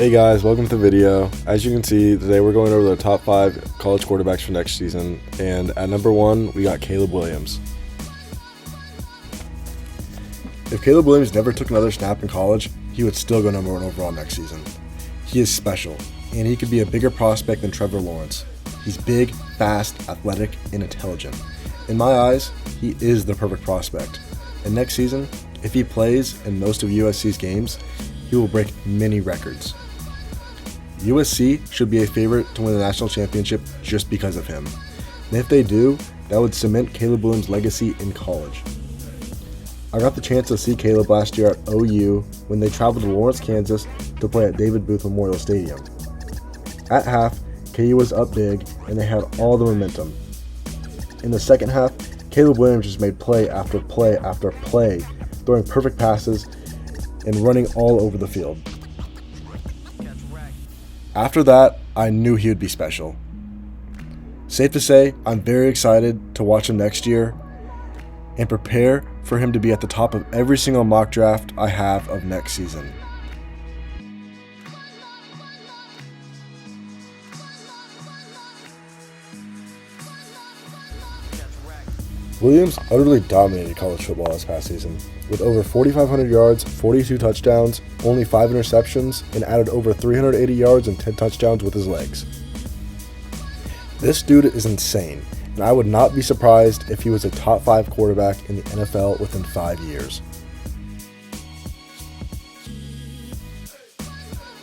Hey guys, welcome to the video. As you can see, today we're going over the top 5 college quarterbacks for next season, and at number 1, we got Caleb Williams. If Caleb Williams never took another snap in college, he would still go number 1 overall next season. He is special, and he could be a bigger prospect than Trevor Lawrence. He's big, fast, athletic, and intelligent. In my eyes, he is the perfect prospect. And next season, if he plays in most of USC's games, he will break many records. USC should be a favorite to win the national championship just because of him. And if they do, that would cement Caleb Williams' legacy in college. I got the chance to see Caleb last year at OU when they traveled to Lawrence, Kansas to play at David Booth Memorial Stadium. At half, KU was up big and they had all the momentum. In the second half, Caleb Williams just made play after play after play, throwing perfect passes and running all over the field. After that, I knew he would be special. Safe to say, I'm very excited to watch him next year and prepare for him to be at the top of every single mock draft I have of next season. Williams utterly dominated college football this past season, with over 4,500 yards, 42 touchdowns, only 5 interceptions, and added over 380 yards and 10 touchdowns with his legs. This dude is insane, and I would not be surprised if he was a top 5 quarterback in the NFL within 5 years.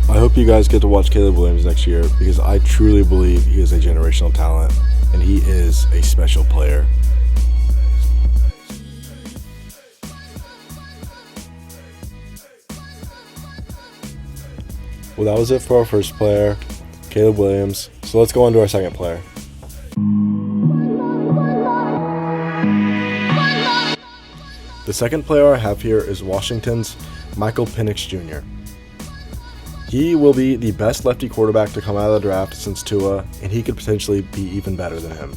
I hope you guys get to watch Caleb Williams next year because I truly believe he is a generational talent, and he is a special player. Well, that was it for our first player, Caleb Williams. So let's go on to our second player. The second player I have here is Washington's Michael Penix Jr. He will be the best lefty quarterback to come out of the draft since Tua, and he could potentially be even better than him.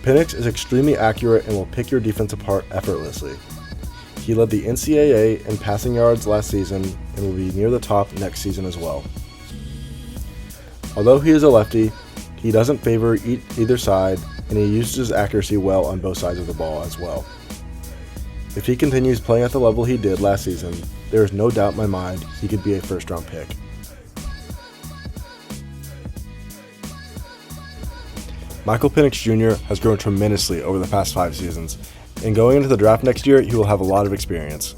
Penix is extremely accurate and will pick your defense apart effortlessly. He led the NCAA in passing yards last season and will be near the top next season as well. Although he is a lefty, he doesn't favor either side, and he uses his accuracy well on both sides of the ball as well. If he continues playing at the level he did last season, there is no doubt in my mind he could be a first-round pick. Michael Penix Jr. has grown tremendously over the past 5 seasons, and going into the draft next year, he will have a lot of experience.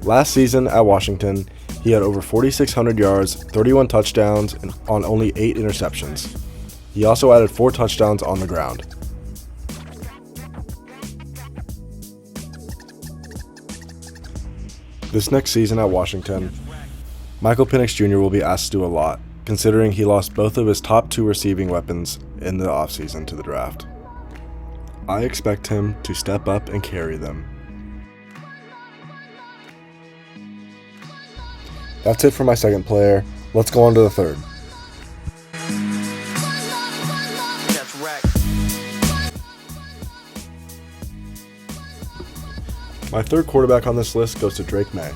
Last season at Washington, he had over 4,600 yards, 31 touchdowns, and on only 8 interceptions. He also added 4 touchdowns on the ground. This next season at Washington, Michael Penix Jr. will be asked to do a lot, considering he lost both of his top 2 receiving weapons in the offseason to the draft. I expect him to step up and carry them. That's it for my second player. Let's go on to the third. My third quarterback on this list goes to Drake May.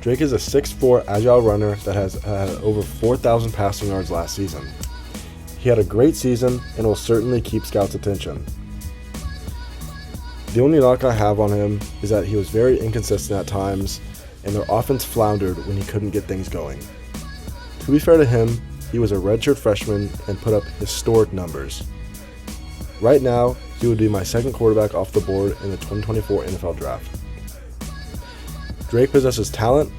Drake is a 6'4" agile runner that has had over 4,000 passing yards last season. He had a great season and will certainly keep scouts' attention. The only knock I have on him is that he was very inconsistent at times, and their offense floundered when he couldn't get things going. To be fair to him, he was a redshirt freshman and put up historic numbers. Right now, he would be my second quarterback off the board in the 2024 NFL Draft. Drake possesses talent,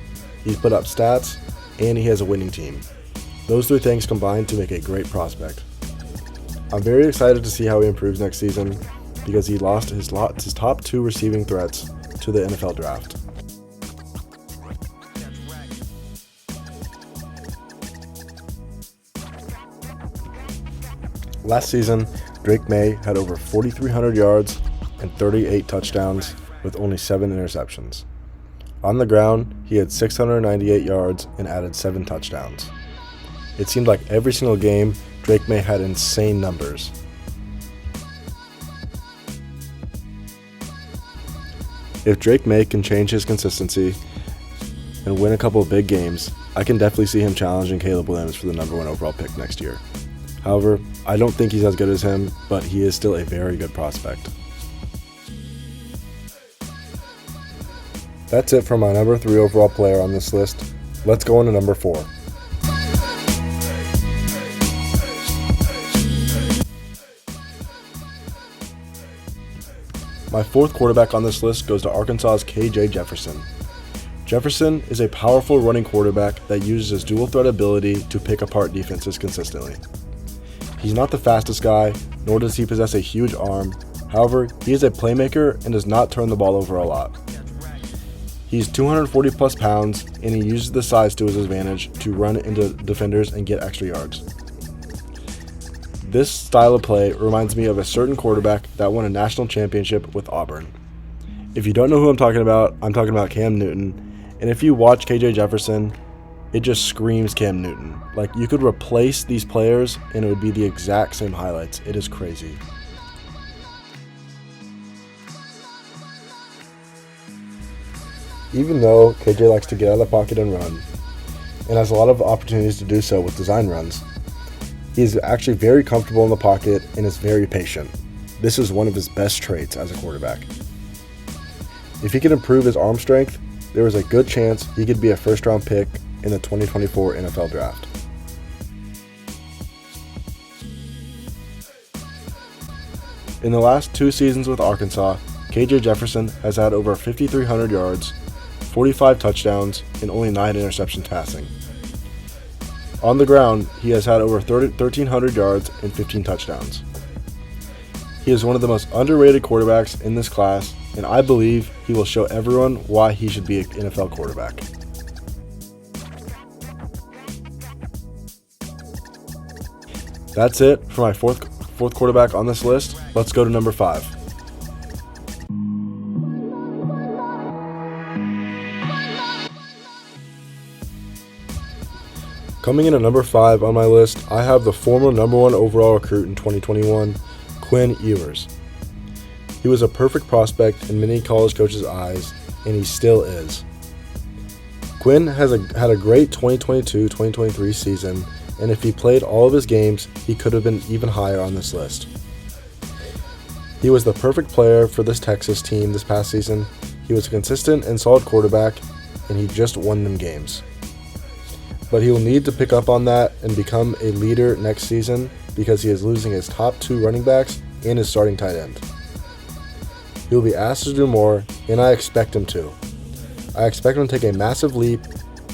he's put up stats, and he has a winning team. Those 3 things combined to make a great prospect. I'm very excited to see how he improves next season, because he lost his top 2 receiving threats to the NFL Draft. Last season, Drake May had over 4,300 yards and 38 touchdowns with only 7 interceptions. On the ground, he had 698 yards and added 7 touchdowns. It seemed like every single game, Drake May had insane numbers. If Drake May can change his consistency and win a couple of big games, I can definitely see him challenging Caleb Williams for the number 1 overall pick next year. However, I don't think he's as good as him, but he is still a very good prospect. That's it for my number 3 overall player on this list. Let's go on to number 4. My 4th quarterback on this list goes to Arkansas's KJ Jefferson. Jefferson is a powerful running quarterback that uses his dual threat ability to pick apart defenses consistently. He's not the fastest guy, nor does he possess a huge arm. However, he is a playmaker and does not turn the ball over a lot. He's 240 plus pounds, and he uses the size to his advantage to run into defenders and get extra yards. This style of play reminds me of a certain quarterback that won a national championship with Auburn. If you don't know who I'm talking about Cam Newton. And if you watch KJ Jefferson, it just screams Cam Newton. Like, you could replace these players and it would be the exact same highlights. It is crazy. Even though KJ likes to get out of the pocket and run, and has a lot of opportunities to do so with design runs, he is actually very comfortable in the pocket and is very patient. This is one of his best traits as a quarterback. If he can improve his arm strength, there is a good chance he could be a first-round pick in the 2024 NFL Draft. In the last 2 seasons with Arkansas, KJ Jefferson has had over 5,300 yards, 45 touchdowns, and only 9 interceptions passing. On the ground, he has had over 1,300 yards and 15 touchdowns. He is one of the most underrated quarterbacks in this class, and I believe he will show everyone why he should be an NFL quarterback. That's it for my fourth quarterback on this list. Let's go to number 5. Coming in at number 5 on my list, I have the former number 1 overall recruit in 2021, Quinn Ewers. He was a perfect prospect in many college coaches' eyes, and he still is. Quinn had a great 2022-2023 season, and if he played all of his games, he could have been even higher on this list. He was the perfect player for this Texas team this past season. He was a consistent and solid quarterback, and he just won them games. But he will need to pick up on that and become a leader next season because he is losing his top 2 running backs and his starting tight end. He will be asked to do more, and I expect him to. I expect him to take a massive leap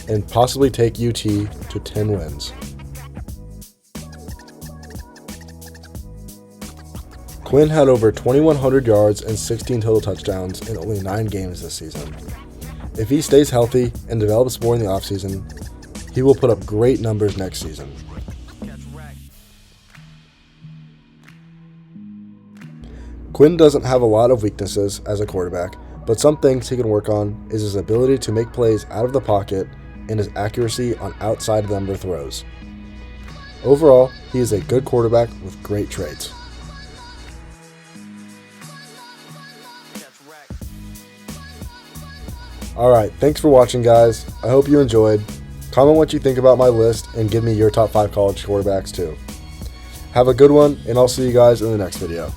and possibly take UT to 10 wins. Quinn had over 2,100 yards and 16 total touchdowns in only 9 games this season. If he stays healthy and develops more in the offseason, he will put up great numbers next season. Quinn doesn't have a lot of weaknesses as a quarterback, but some things he can work on is his ability to make plays out of the pocket and his accuracy on outside the number throws. Overall, he is a good quarterback with great traits. Alright, thanks for watching, guys. I hope you enjoyed. Comment what you think about my list and give me your top 5 college quarterbacks too. Have a good one, and I'll see you guys in the next video.